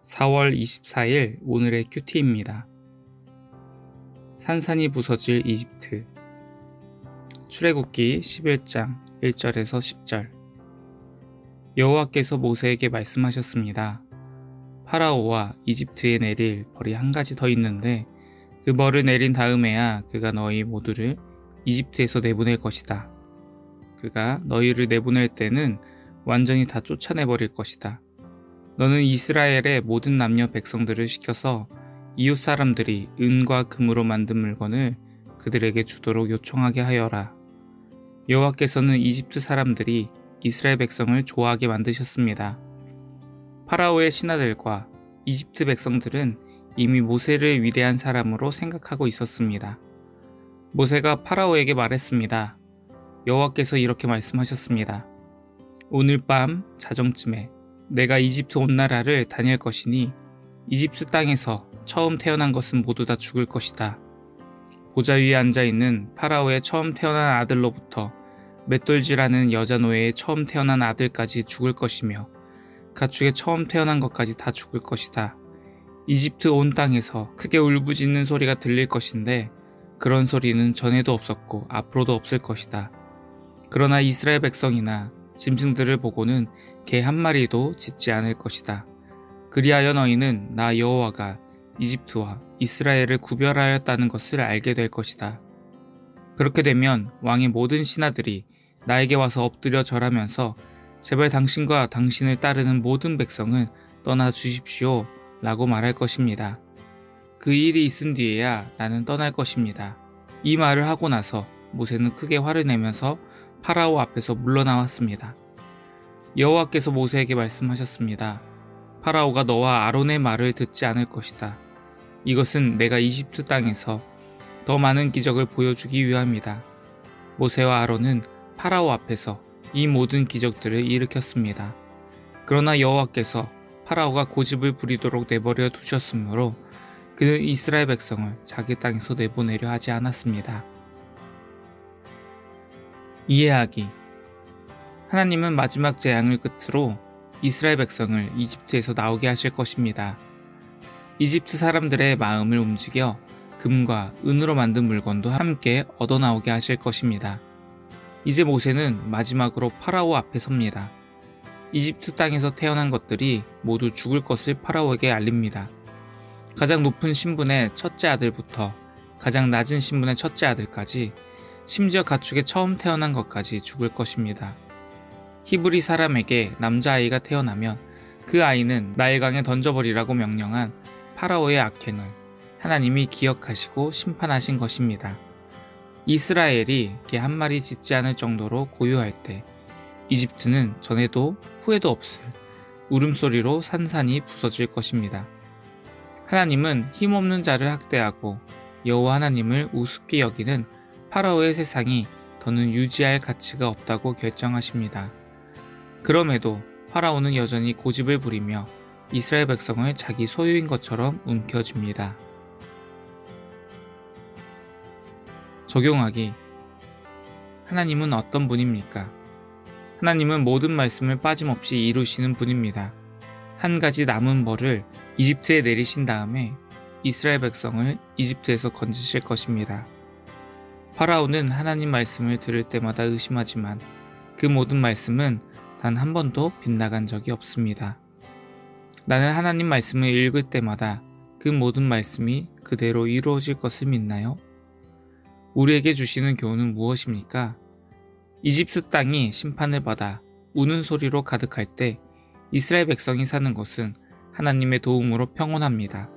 4월 24일 오늘의 큐티입니다. 산산이 부서질 이집트. 출애굽기 11장 1절에서 10절. 여호와께서 모세에게 말씀하셨습니다. 파라오와 이집트에 내릴 벌이 한 가지 더 있는데 그 벌을 내린 다음에야 그가 너희 모두를 이집트에서 내보낼 것이다. 그가 너희를 내보낼 때는 완전히 다 쫓아내버릴 것이다. 너는 이스라엘의 모든 남녀 백성들을 시켜서 이웃 사람들이 은과 금으로 만든 물건을 그들에게 주도록 요청하게 하여라. 여호와께서는 이집트 사람들이 이스라엘 백성을 좋아하게 만드셨습니다. 파라오의 신하들과 이집트 백성들은 이미 모세를 위대한 사람으로 생각하고 있었습니다. 모세가 파라오에게 말했습니다. 여호와께서 이렇게 말씀하셨습니다. 오늘 밤 자정쯤에 내가 이집트 온 나라를 다닐 것이니 이집트 땅에서 처음 태어난 것은 모두 다 죽을 것이다. 보좌 위에 앉아있는 파라오의 처음 태어난 아들로부터 맷돌질하는 여자 노예의 처음 태어난 아들까지 죽을 것이며 가축의 처음 태어난 것까지 다 죽을 것이다. 이집트 온 땅에서 크게 울부짖는 소리가 들릴 것인데 그런 소리는 전에도 없었고 앞으로도 없을 것이다. 그러나 이스라엘 백성이나 짐승들을 보고는 개 한 마리도 짖지 않을 것이다. 그리하여 너희는 나 여호와가 이집트와 이스라엘을 구별하였다는 것을 알게 될 것이다. 그렇게 되면 왕의 모든 신하들이 나에게 와서 엎드려 절하면서 제발 당신과 당신을 따르는 모든 백성은 떠나 주십시오 라고 말할 것입니다. 그 일이 있은 뒤에야 나는 떠날 것입니다. 이 말을 하고 나서 모세는 크게 화를 내면서 파라오 앞에서 물러나왔습니다. 여호와께서 모세에게 말씀하셨습니다. 파라오가 너와 아론의 말을 듣지 않을 것이다. 이것은 내가 이집트 땅에서 더 많은 기적을 보여주기 위함이다. 모세와 아론은 파라오 앞에서 이 모든 기적들을 일으켰습니다. 그러나 여호와께서 파라오가 고집을 부리도록 내버려 두셨으므로 그는 이스라엘 백성을 자기 땅에서 내보내려 하지 않았습니다. 이해하기. 하나님은 마지막 재앙을 끝으로 이스라엘 백성을 이집트에서 나오게 하실 것입니다. 이집트 사람들의 마음을 움직여 금과 은으로 만든 물건도 함께 얻어 나오게 하실 것입니다. 이제 모세는 마지막으로 파라오 앞에 섭니다. 이집트 땅에서 태어난 것들이 모두 죽을 것을 파라오에게 알립니다. 가장 높은 신분의 첫째 아들부터 가장 낮은 신분의 첫째 아들까지 심지어 가축의 처음 태어난 것까지 죽을 것입니다. 히브리 사람에게 남자아이가 태어나면 그 아이는 나일강에 던져버리라고 명령한 파라오의 악행을 하나님이 기억하시고 심판하신 것입니다. 이스라엘이 개 한 마리 짖지 않을 정도로 고요할 때 이집트는 전에도 후에도 없을 울음소리로 산산이 부서질 것입니다. 하나님은 힘없는 자를 학대하고 여호와 하나님을 우습게 여기는 파라오의 세상이 더는 유지할 가치가 없다고 결정하십니다. 그럼에도 파라오는 여전히 고집을 부리며 이스라엘 백성을 자기 소유인 것처럼 움켜쥡니다. 적용하기. 하나님은 어떤 분입니까? 하나님은 모든 말씀을 빠짐없이 이루시는 분입니다. 한 가지 남은 벌을 이집트에 내리신 다음에 이스라엘 백성을 이집트에서 건지실 것입니다. 파라오는 하나님 말씀을 들을 때마다 의심하지만 그 모든 말씀은 단 한 번도 빗나간 적이 없습니다. 나는 하나님 말씀을 읽을 때마다 그 모든 말씀이 그대로 이루어질 것을 믿나요? 우리에게 주시는 교훈은 무엇입니까? 이집트 땅이 심판을 받아 우는 소리로 가득할 때 이스라엘 백성이 사는 곳은 하나님의 도움으로 평온합니다.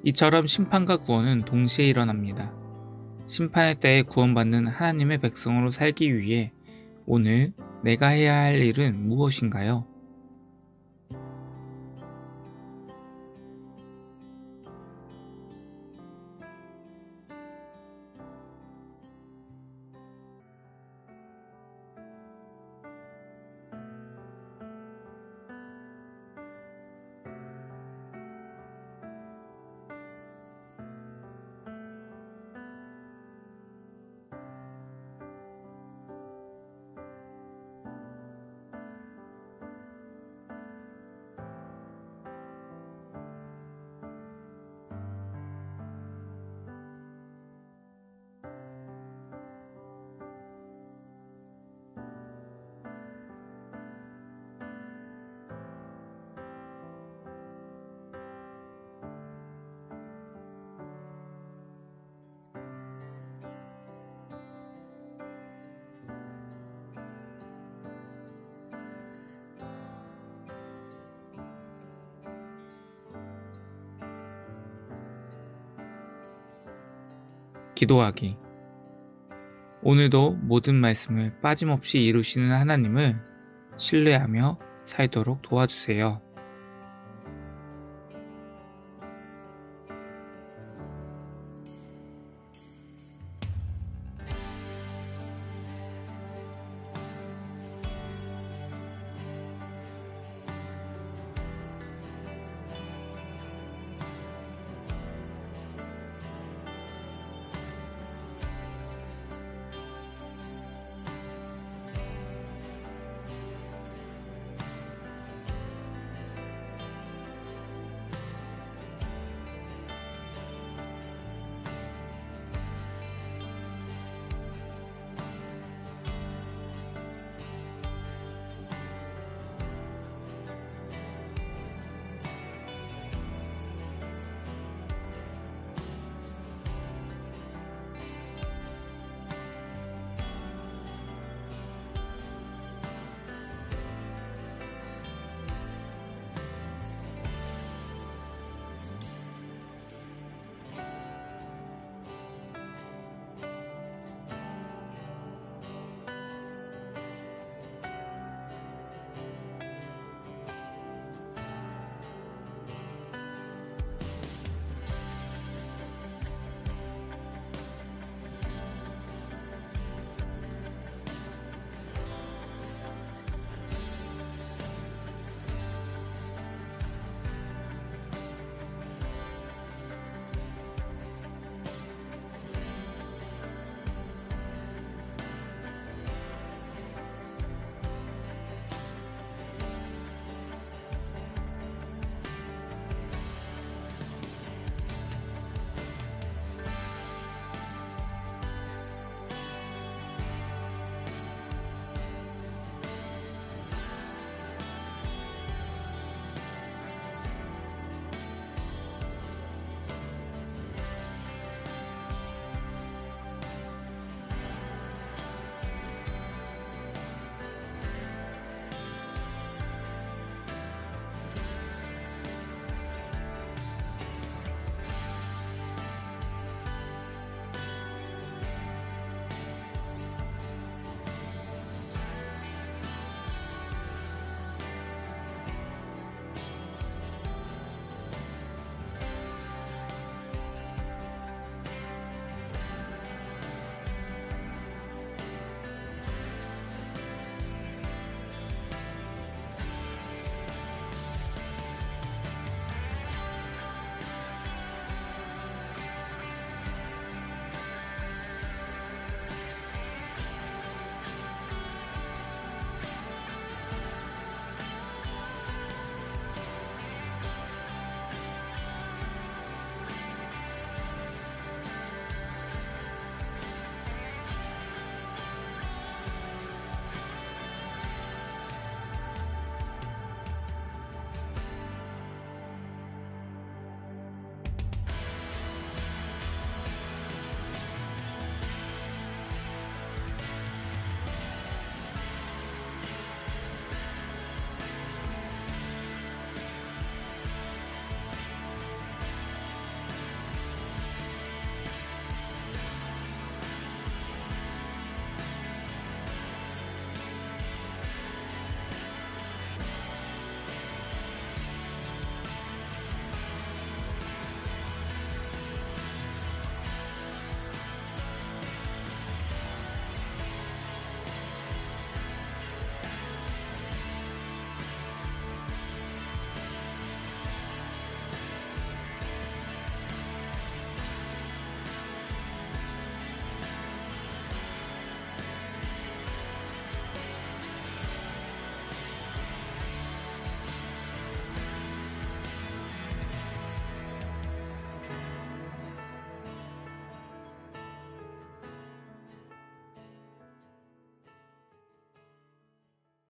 이처럼 심판과 구원은 동시에 일어납니다. 심판의 때에 구원받는 하나님의 백성으로 살기 위해 오늘 내가 해야 할 일은 무엇인가요? 기도하기. 오늘도 모든 말씀을 빠짐없이 이루시는 하나님을 신뢰하며 살도록 도와주세요.